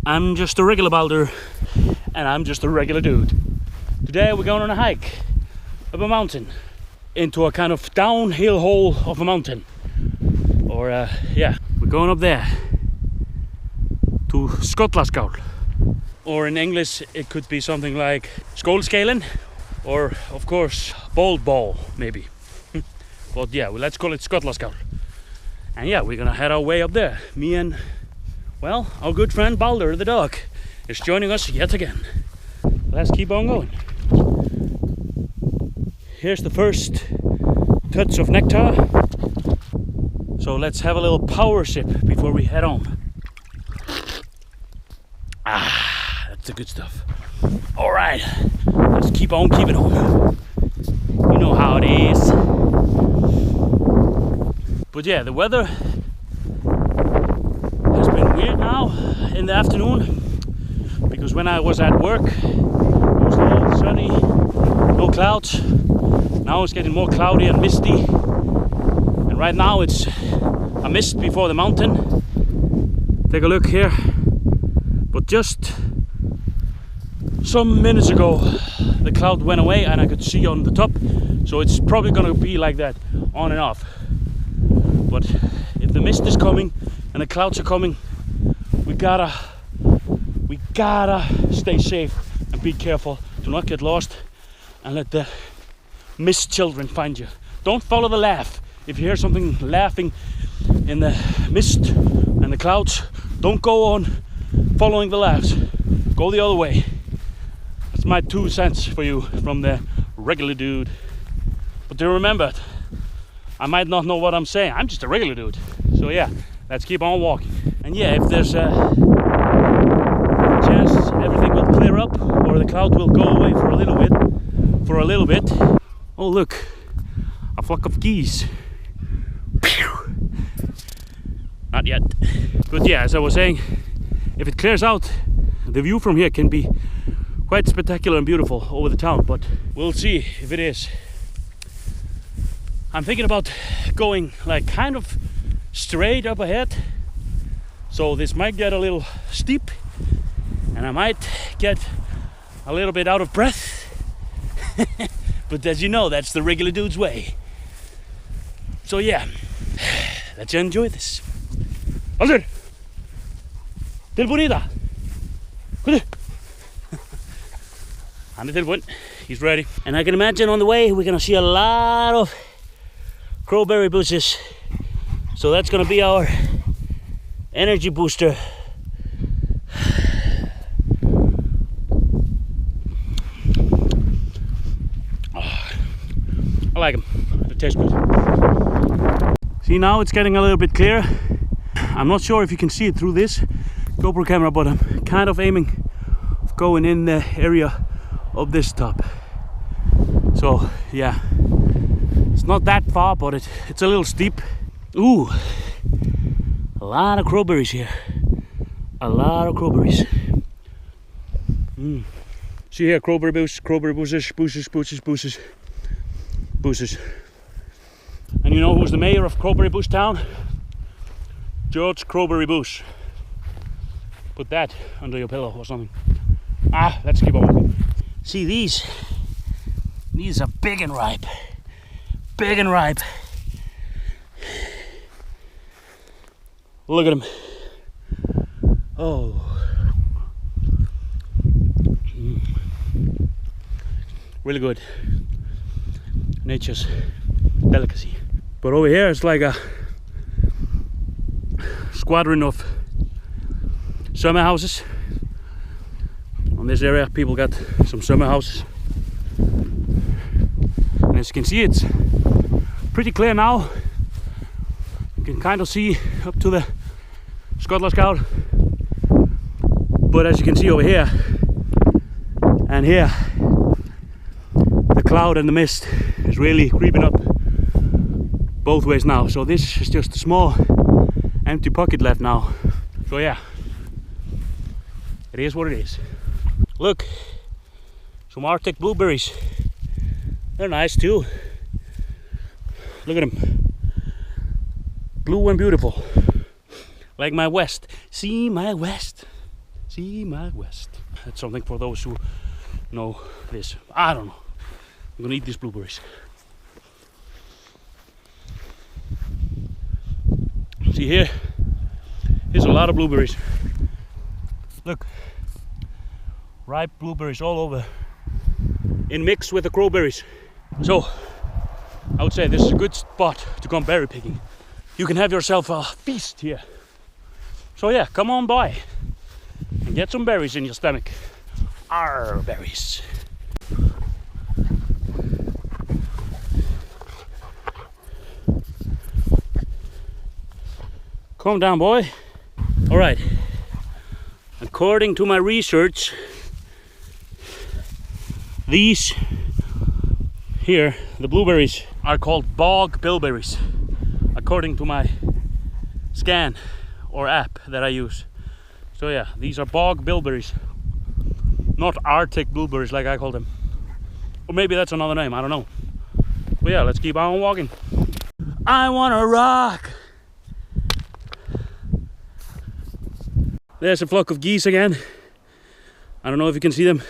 I'm just a regular Baldur, and I'm just a regular dude. Today we're going on a hike up a mountain into a kind of downhill hole of a mountain. Or yeah, we're going up there to Skollaskál. Or in English it could be something like Skollaskál, or of course Bold Ball maybe. But yeah, well, let's call it Skollaskál. And yeah, we're gonna head our way up there. Me and, well, our good friend Baldur the dog is joining us yet again. Let's keep on going. Here's the first touch of nectar. So let's have a little power sip before we head on. Ah, that's the good stuff. All right, let's keep on keeping on. You know how it is. But yeah, the weather has been weird now in the afternoon, because when I was at work it was all sunny, no clouds. Now it's getting more cloudy and misty, and right now it's a mist before the mountain. Take a look here. But just some minutes ago the cloud went away and I could see on the top, so it's probably gonna be like that on and off. But if the mist is coming and the clouds are coming, we gotta stay safe and be careful to not get lost and let the mist children find you. Don't follow the laugh. If you hear something laughing in the mist and the clouds, don't go on following the laughs. Go the other way. That's my 2 cents for you from the regular dude. But do remember, I might not know what I'm saying. I'm just a regular dude. So yeah, let's keep on walking. And yeah, if there's a chance everything will clear up or the cloud will go away for a little bit. Oh look, a flock of geese. Not yet. But yeah, as I was saying, if it clears out, the view from here can be quite spectacular and beautiful over the town, but we'll see if it is. I'm thinking about going like kind of straight up ahead, so this might get a little steep and I might get a little bit out of breath. But as you know, that's the regular dude's way. So yeah, let's enjoy this. Baldur! Tilbúin í það? Hvað? Hann tilbúin. He's ready. And I can imagine on the way we're gonna see a lot of crowberry bushes. So that's gonna be our energy booster. Oh, I like them. They taste good. See, now it's getting a little bit clearer. I'm not sure if you can see it through this GoPro camera, but I'm kind of aiming going in the area of this top. So yeah, it's not that far, but it's a little steep. Ooh, a lot of crowberries here. A lot of crowberries. See here, crowberry bushes. And you know who's the mayor of Crowberry Bush Town? George Crowberry Bush. Put that under your pillow or something. Ah, let's keep on. See, these are big and ripe. Big and ripe. Look at them. Oh. Really good. Nature's delicacy. But over here it's like a squadron of summer houses. On this area people got some summer houses. And as you can see, it's pretty clear now. You can kind of see up to the Skollaskál. But as you can see over here and here, the cloud and the mist is really creeping up both ways now. So this is just a small empty pocket left now. So yeah, it is what it is. Look, some Arctic blueberries. They're nice too. Look at them. Blue and beautiful. Like my west. See my west. See my west. That's something for those who know this. I don't know. I'm gonna eat these blueberries. See here? Here's a lot of blueberries. Look. Ripe blueberries all over. In mix with the crowberries. So, I would say this is a good spot to come berry picking. You can have yourself a feast here. So yeah, come on by and get some berries in your stomach. Arr, berries. Calm down, boy. All right. According to my research, these here, the blueberries, are called bog bilberries, according to my scan or app that I use. So yeah, these are bog bilberries, not Arctic blueberries like I call them. Or maybe that's another name, I don't know. But yeah, let's keep on walking. I wanna rock! There's a flock of geese again. I don't know if you can see them.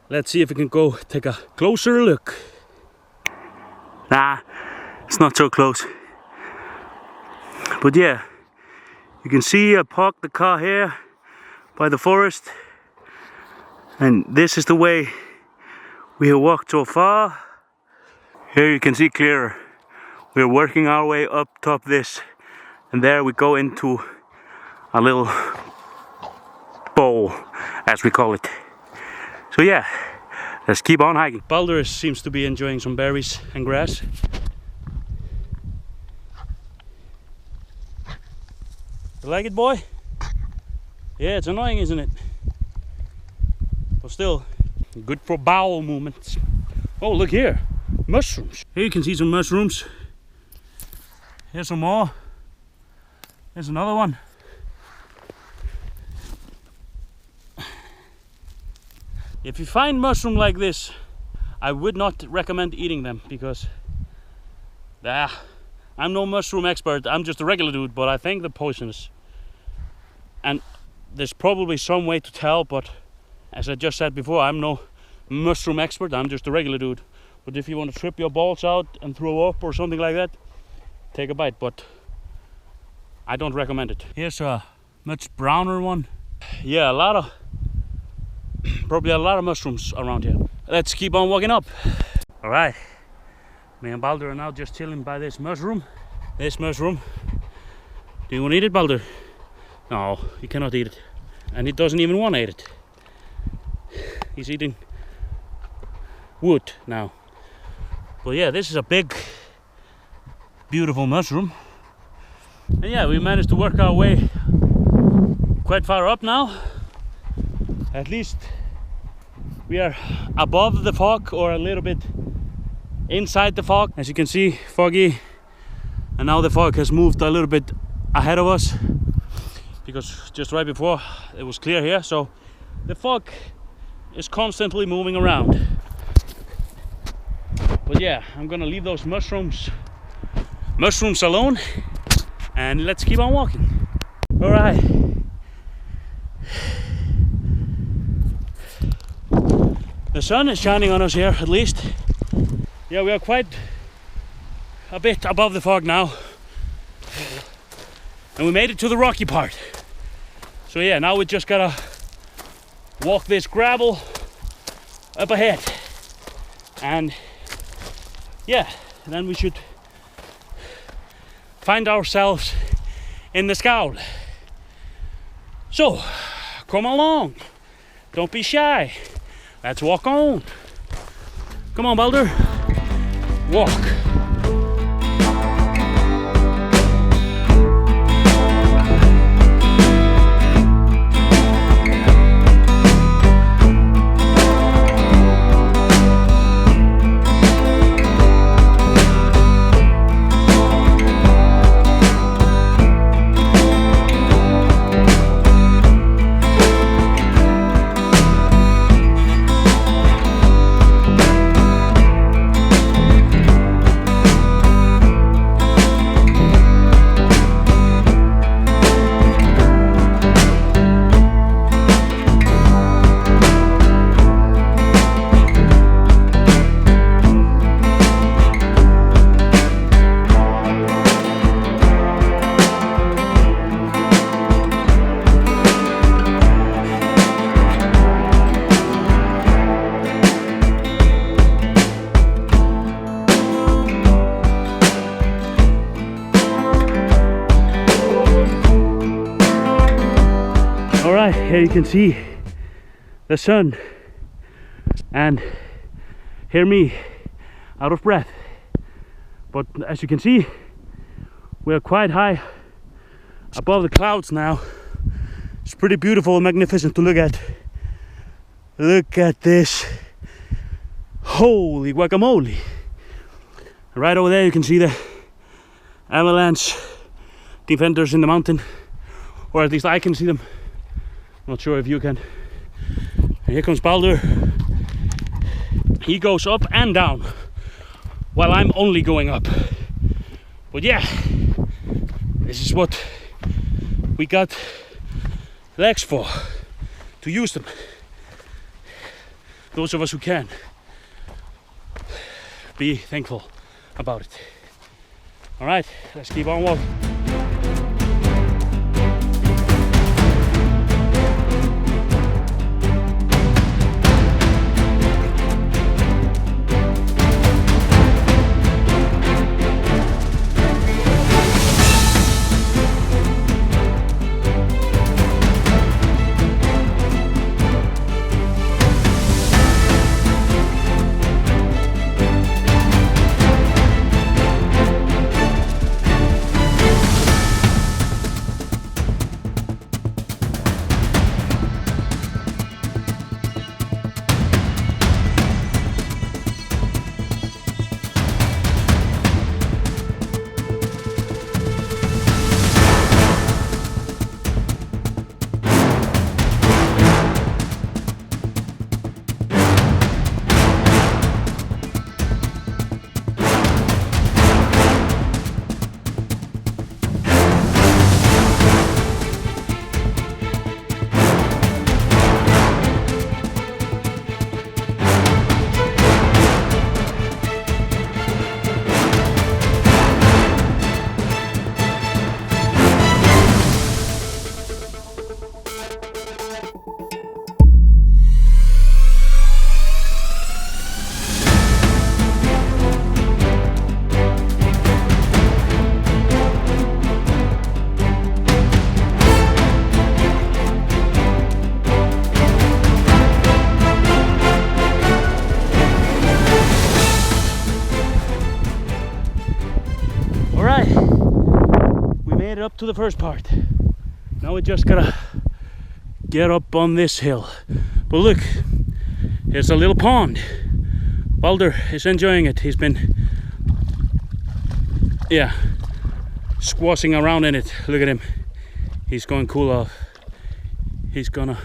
Let's see if we can go take a closer look. Nah, it's not so close. But yeah, you can see I parked the car here by the forest. And this is the way we have walked so far. Here you can see clearer. We're working our way up top this. And there we go into a little bowl, as we call it. So yeah, let's keep on hiking. Baldur seems to be enjoying some berries and grass. You like it, boy? Yeah, it's annoying, isn't it? But still, good for bowel movements. Oh, look here, mushrooms. Here you can see some mushrooms. Here's some more. Here's another one. If you find mushroom like this, I would not recommend eating them because I'm no mushroom expert. I'm just a regular dude, but I think they're poisonous. And there's probably some way to tell, but as I just said before, I'm no mushroom expert. I'm just a regular dude. But if you want to trip your balls out and throw up or something like that, take a bite, but I don't recommend it. Here's a much browner one. Yeah, probably a lot of mushrooms around here. Let's keep on walking up. All right, me and Baldur are now just chilling by this mushroom. This mushroom. Do you want to eat it, Baldur? No, he cannot eat it. And he doesn't even want to eat it. He's eating wood now. But yeah, this is a big, beautiful mushroom. And yeah, we managed to work our way quite far up now. At least we are above the fog, or a little bit inside the fog. As you can see, foggy. And now the fog has moved a little bit ahead of us, because just right before it was clear here. So the fog is constantly moving around. But yeah, I'm gonna leave those mushrooms alone, and let's keep on walking. All right. The sun is shining on us here, at least. Yeah, we are quite a bit above the fog now. And we made it to the rocky part. So yeah, now we just gotta walk this gravel up ahead. And yeah, then we should find ourselves in the Skoll. So, come along. Don't be shy. Let's walk on. Come on, Baldur. Walk. Alright, here you can see the sun and hear me out of breath. But as you can see, we're quite high above the clouds now. It's pretty beautiful and magnificent to look at. Look at this. Holy guacamole. Right over there you can see the avalanche defenders in the mountain, or at least I can see them. I'm not sure if you can. And here comes Baldur. He goes up and down while I'm only going up. But yeah, this is what we got legs for, to use them. Those of us who can, be thankful about it. All right, let's keep on walking. Up to the first part. Now we just gotta get up on this hill. But look, here's a little pond. Baldur is enjoying it. He's been, yeah, squashing around in it. Look at him. He's going cool off. He's gonna,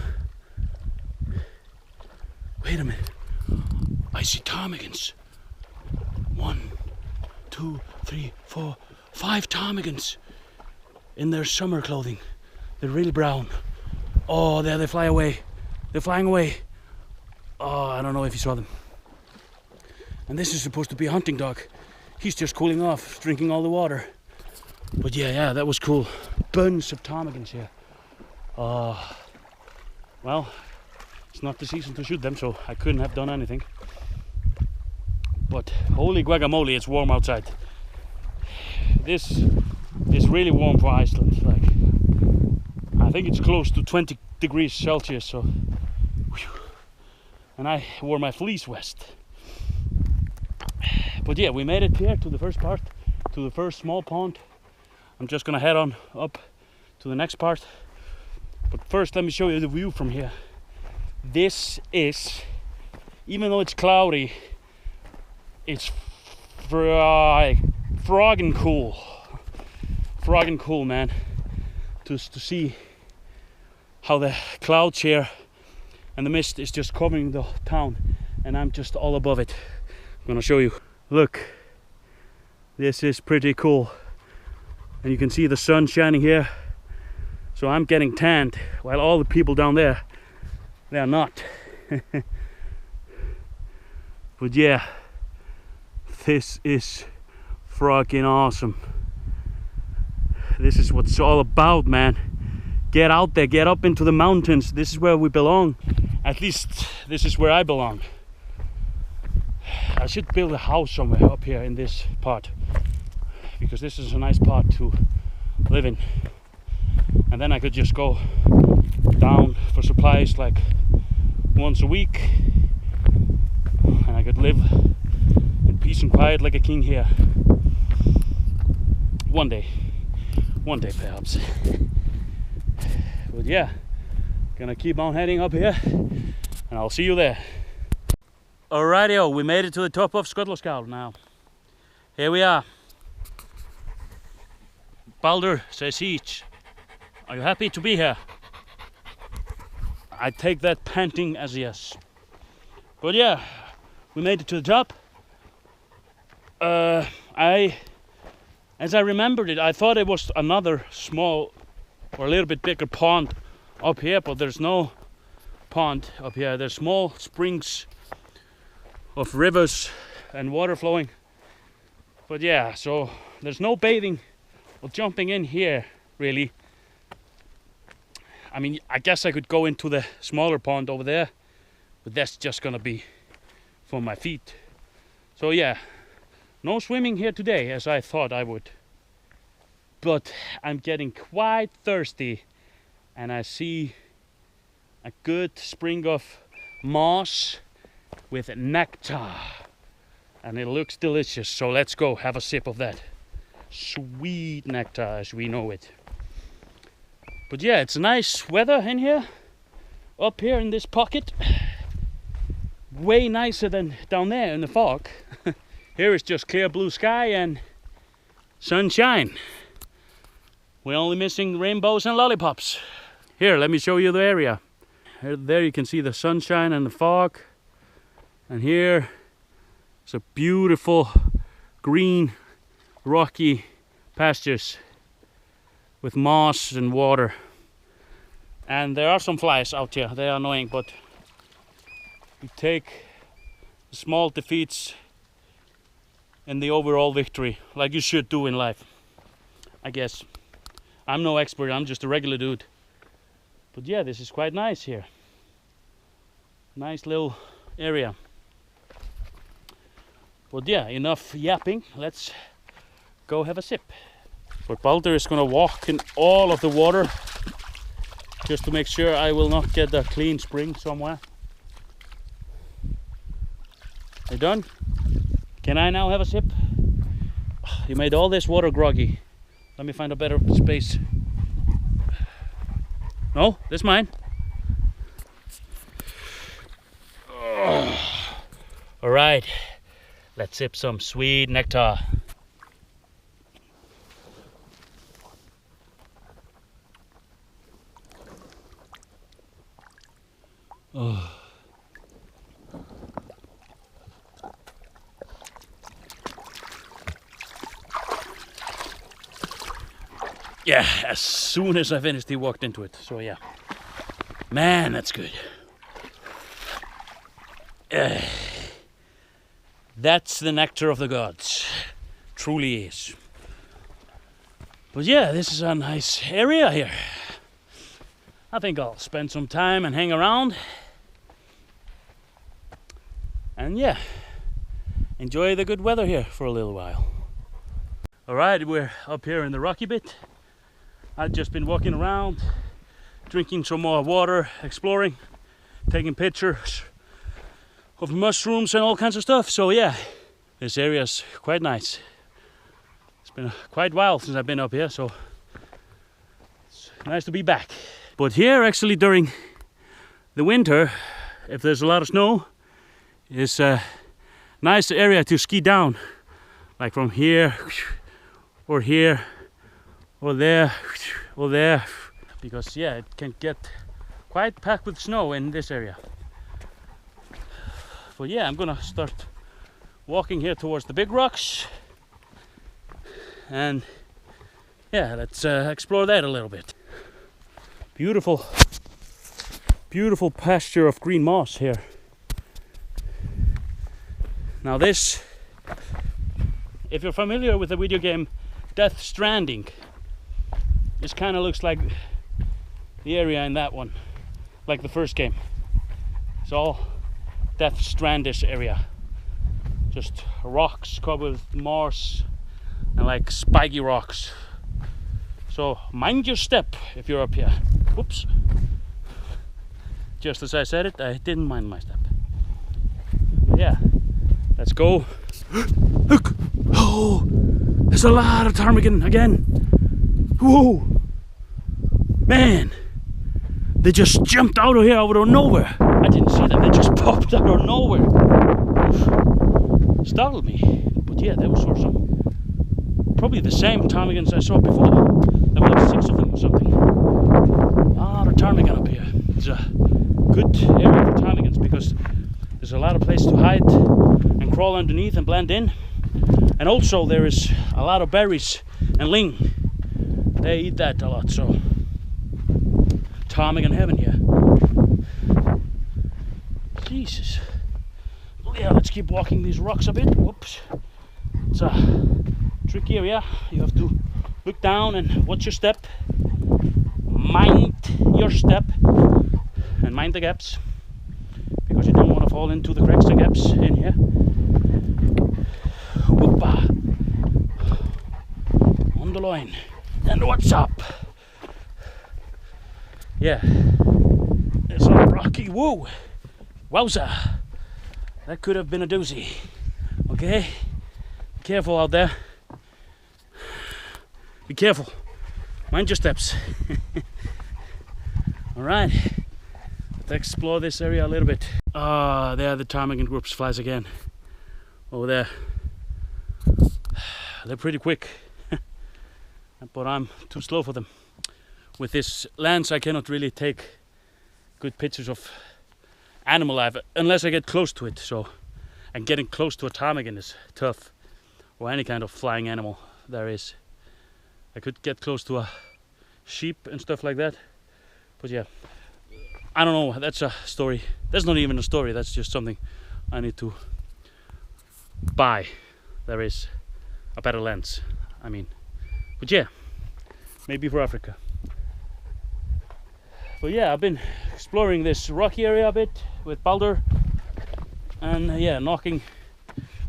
wait a minute. I see ptarmigans. 1, 2, 3, 4, 5 ptarmigans. In their summer clothing. They're really brown. Oh, there they fly away. They're flying away. Oh, I don't know if you saw them. And this is supposed to be a hunting dog. He's just cooling off, drinking all the water. But yeah, that was cool. Bunch of ptarmigans here. Well, it's not the season to shoot them, so I couldn't have done anything. But holy guacamole, it's warm outside. This is really warm for Iceland. Like, I think it's close to 20 degrees Celsius. So, whew. And I wore my fleece vest. But yeah, we made it here to the first part, to the first small pond. I'm just gonna head on up to the next part. But first, let me show you the view from here. This is, even though it's cloudy, it's frogging cool. Frogging cool, man. Just to see how the clouds here and the mist is just covering the town, and I'm just all above it. I'm gonna show you. Look, this is pretty cool, and you can see the sun shining here. So I'm getting tanned, while all the people down there, they are not. But yeah, this is fucking awesome. This is what it's all about, man. Get out there, get up into the mountains. This is where we belong. At least this is where I belong. I should build a house somewhere up here in this part, because this is a nice part to live in. And then I could just go down for supplies like once a week, and I could live in peace and quiet like a king here. One day perhaps. But yeah, gonna keep on heading up here, and I'll see you there. Alrighty, we made it to the top of Skollaskál now. Here we are. Baldur says siege. Are you happy to be here? I take that panting as a yes. But yeah, we made it to the top. As I remembered it, I thought it was another small or a little bit bigger pond up here, but there's no pond up here. There's small springs of rivers and water flowing. But yeah, so there's no bathing or jumping in here really. I mean, I guess I could go into the smaller pond over there, but that's just gonna be for my feet. So yeah, no swimming here today as I thought I would. But I'm getting quite thirsty, and I see a good spring of moss with nectar, and it looks delicious. So let's go have a sip of that sweet nectar as we know it. But yeah, it's nice weather in here, up here in this pocket. Way nicer than down there in the fog. Here is just clear blue sky and sunshine. We're only missing rainbows and lollipops. Here, let me show you the area. There you can see the sunshine and the fog. And here is a beautiful green rocky pastures with moss and water. And there are some flies out here. They are annoying, but we take small defeats in the overall victory, like you should do in life, I guess. I'm no expert, I'm just a regular dude. But yeah, this is quite nice here. Nice little area. But yeah, enough yapping. Let's go have a sip. But Baldur is gonna walk in all of the water just to make sure I will not get a clean spring somewhere. You done? Can I now have a sip? You made all this water groggy. Let me find a better space. No, this is mine. All right, let's sip some sweet nectar. Oh. Yeah, as soon as I finished, he walked into it. So yeah, man, that's good. That's the nectar of the gods. Truly is. But yeah, this is a nice area here. I think I'll spend some time and hang around. And yeah, enjoy the good weather here for a little while. Alright, we're up here in the rocky bit. I've just been walking around, drinking some more water, exploring, taking pictures of mushrooms and all kinds of stuff. So yeah, this area is quite nice. It's been quite a while since I've been up here, so it's nice to be back. But here actually during the winter, if there's a lot of snow, it's a nice area to ski down, like from here or here or there or there, because yeah, it can get quite packed with snow in this area. But yeah, I'm gonna start walking here towards the big rocks, and yeah, let's explore that a little bit. Beautiful pasture of green moss here. Now this, if you're familiar with the video game Death Stranding, this kind of looks like the area in that one, like the first game. It's all Death Strandish area, just rocks covered with moss and like spiky rocks. So mind your step if you're up here. Whoops. just as I said it, I didn't mind my step. But yeah, let's go. Look! Oh, there's a lot of ptarmigan again. Whoa! Man, they just jumped out of here out of nowhere. I didn't see them, they just popped out of nowhere. Startled me, but yeah, those were some, probably the same ptarmigans I saw before. There were like 6 of them or something. A lot of ptarmigan up here. It's a good area for ptarmigans because there's a lot of place to hide and crawl underneath and blend in. And also there is a lot of berries and ling. They eat that a lot, so ptarmigan heaven here. Jesus. Well, yeah, let's keep walking these rocks a bit. Whoops. It's a tricky area. You have to look down and watch your step. Mind your step and mind the gaps, because you don't want to fall into the cracks and gaps in here. Whoopa. On the line. And what's up? Yeah. It's all rocky. Whoa. Wowza. That could have been a doozy. Okay? Be careful out there. Be careful. Mind your steps. Alright. Let's explore this area a little bit. There the ptarmigan groups flies again. Over there. They're pretty quick. But I'm too slow for them. With this lens I cannot really take good pictures of animal life unless I get close to it. So, and getting close to a ptarmigan is tough, or any kind of flying animal there is. I could get close to a sheep and stuff like that, but yeah, I don't know, that's a story. That's not even a story, that's just something I need to buy. There is a better lens, I mean. But yeah, maybe for Africa. But yeah, I've been exploring this rocky area a bit with Baldur, and yeah, knocking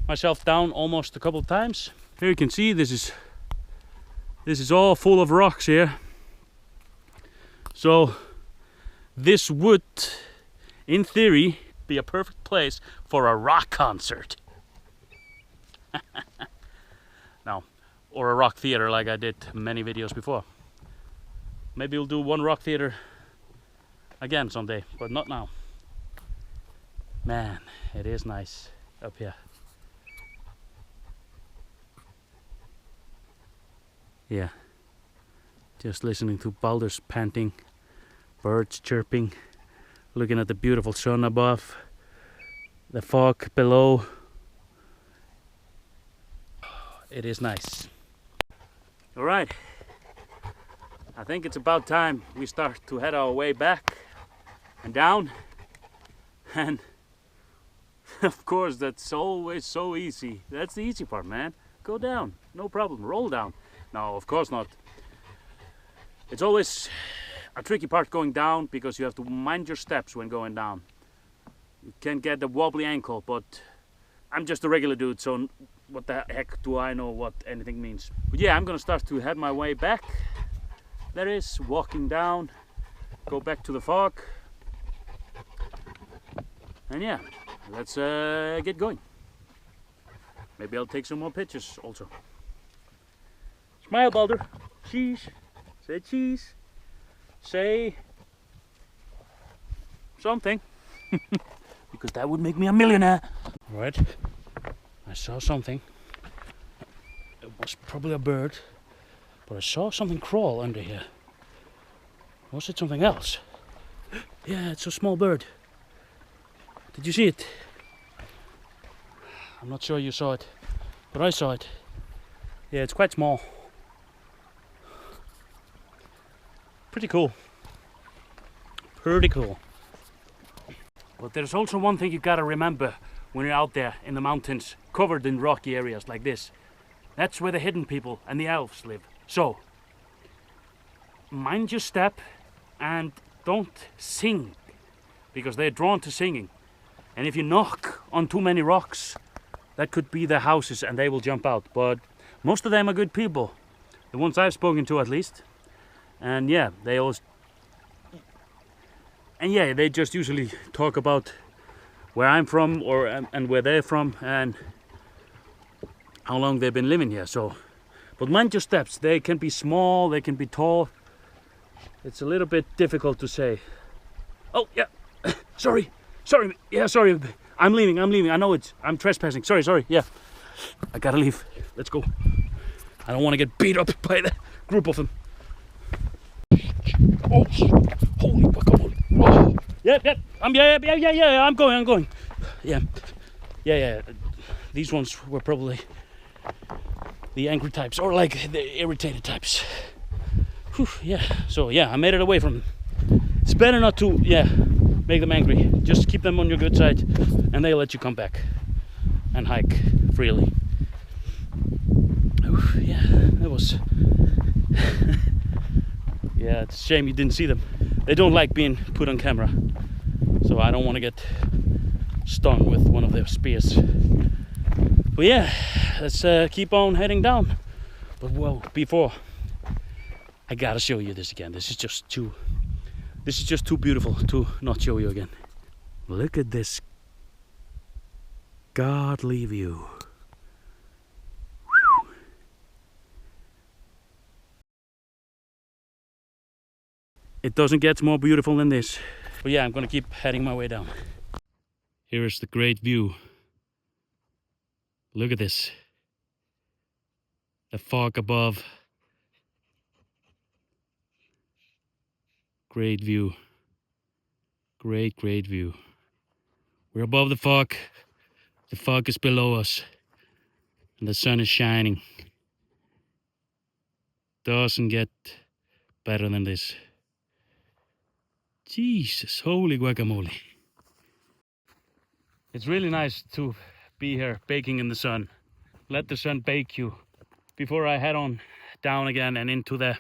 myself down almost a couple of times. Here you can see this is all full of rocks here. So this would, in theory, be a perfect place for a rock concert. No, or a rock theater like I did many videos before. Maybe we'll do one rock theater again someday, but not now. Man, it is nice up here. Yeah, just listening to Baldur's panting, birds chirping, looking at the beautiful sun above, the fog below. It is nice. All right, I think it's about time we start to head our way back and down. And of course, that's always so easy. That's the easy part, man. Go down, no problem, roll down. No, of course not. It's always a tricky part going down because you have to mind your steps when going down. You can get the wobbly ankle, but I'm just a regular dude, so what the heck do I know what anything means? But yeah, I'm gonna start to head my way back. There is walking down, go back to the fog. And yeah, let's get going. Maybe I'll take some more pictures also. Smile, Baldur. Cheese. Say cheese. Say something. Because that would make me a millionaire. Right. I saw something. It was probably a bird. But I saw something crawl under here. Was it something else? Yeah, it's a small bird. Did you see it? I'm not sure you saw it, but I saw it. Yeah, it's quite small. Pretty cool. Pretty cool. But there's also one thing you gotta remember when you're out there in the mountains, covered in rocky areas like this. That's where the hidden people and the elves live. So, mind your step and don't sing, because they're drawn to singing. And if you knock on too many rocks, that could be their houses and they will jump out. But most of them are good people, the ones I've spoken to at least. And yeah, they always And yeah, they just usually talk about where I'm from or and where they're from and how long they've been living here. So, but mind your steps. They can be small, they can be tall. It's a little bit difficult to say. Oh yeah, sorry. Yeah, sorry. I'm leaving. I know I'm trespassing. Sorry. Yeah, I gotta leave. Let's go. I don't want to get beat up by the group of them. Oh, holy guacamole! Oh. Yeah. I'm going. Yeah. These ones were probably the angry types, or like the irritated types. Whew, yeah. So yeah, I made it away from them. It's better not to make them angry. Just keep them on your good side, and they'll let you come back and hike freely. Oof, yeah, that was. Yeah, it's a shame you didn't see them. They don't like being put on camera, so I don't want to get stung with one of their spears. But yeah, let's keep on heading down. But well, before I gotta show you this again. This is just too beautiful to not show you again. Look at this godly view. It doesn't get more beautiful than this. But yeah, I'm gonna keep heading my way down. Here is the great view. Look at this. The fog above. Great view. Great view. We're above the fog. The fog is below us. And the sun is shining. Doesn't get better than this. Jesus, holy guacamole. It's really nice to be here baking in the sun. Let the sun bake you before I head on down again and into the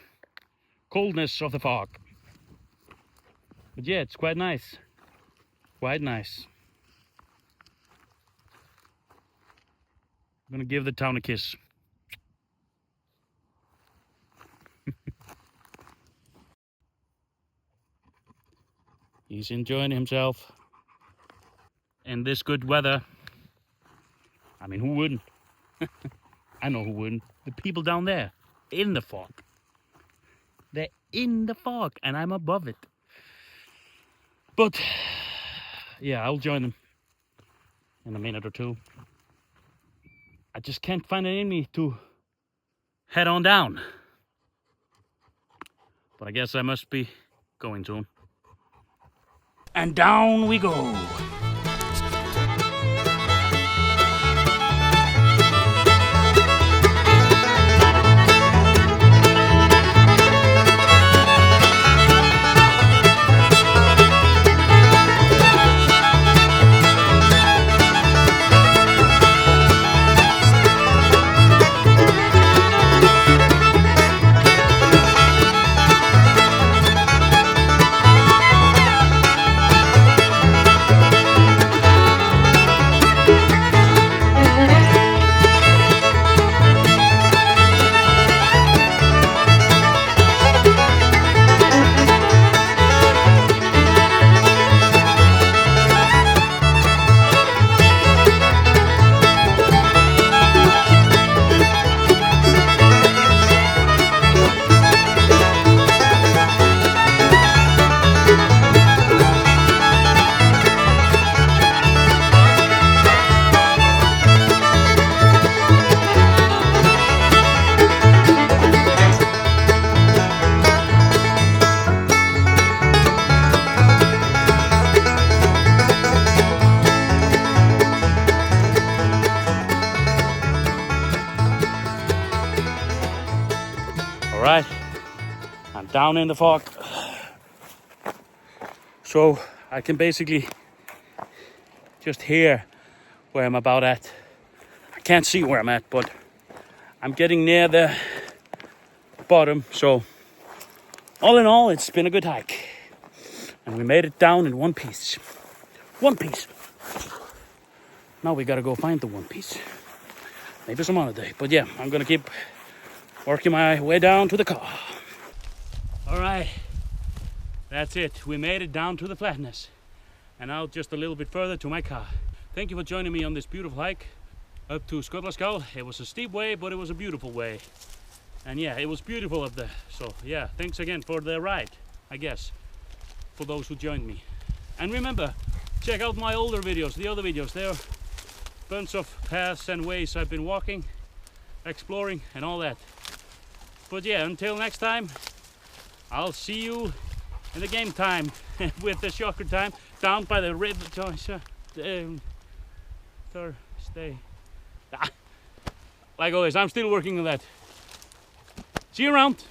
coldness of the fog. But yeah, it's quite nice. Quite nice. I'm gonna give the town a kiss. He's enjoying himself in this good weather. I mean, who wouldn't? I know who wouldn't. The people down there, in the fog. They're in the fog and I'm above it. But yeah, I'll join them in a minute or two. I just can't find it in me to head on down. But I guess I must be going to them. And down we go. Alright, I'm down in the fog, so I can basically just hear where I'm about at. I can't see where I'm at, but I'm getting near the bottom, so all in all, it's been a good hike. And we made it down in one piece. One piece. Now we gotta go find the one piece. Maybe some other day, but yeah, I'm gonna keep working my way down to the car. All right, That's it, we made it down to the flatness. And now just a little bit further to my car. Thank you for joining me on this beautiful hike up to Skollaskál. It was a steep way, but it was a beautiful way. And yeah, it was beautiful up there. So yeah, thanks again for the ride, I guess, for those who joined me. And remember, check out my older videos, the other videos. There are a bunch of paths and ways I've been walking, exploring and all that. But yeah, until next time, I'll see you in the game time with the shocker time down by the river. Thursday. Like always, I'm still working on that. See you around.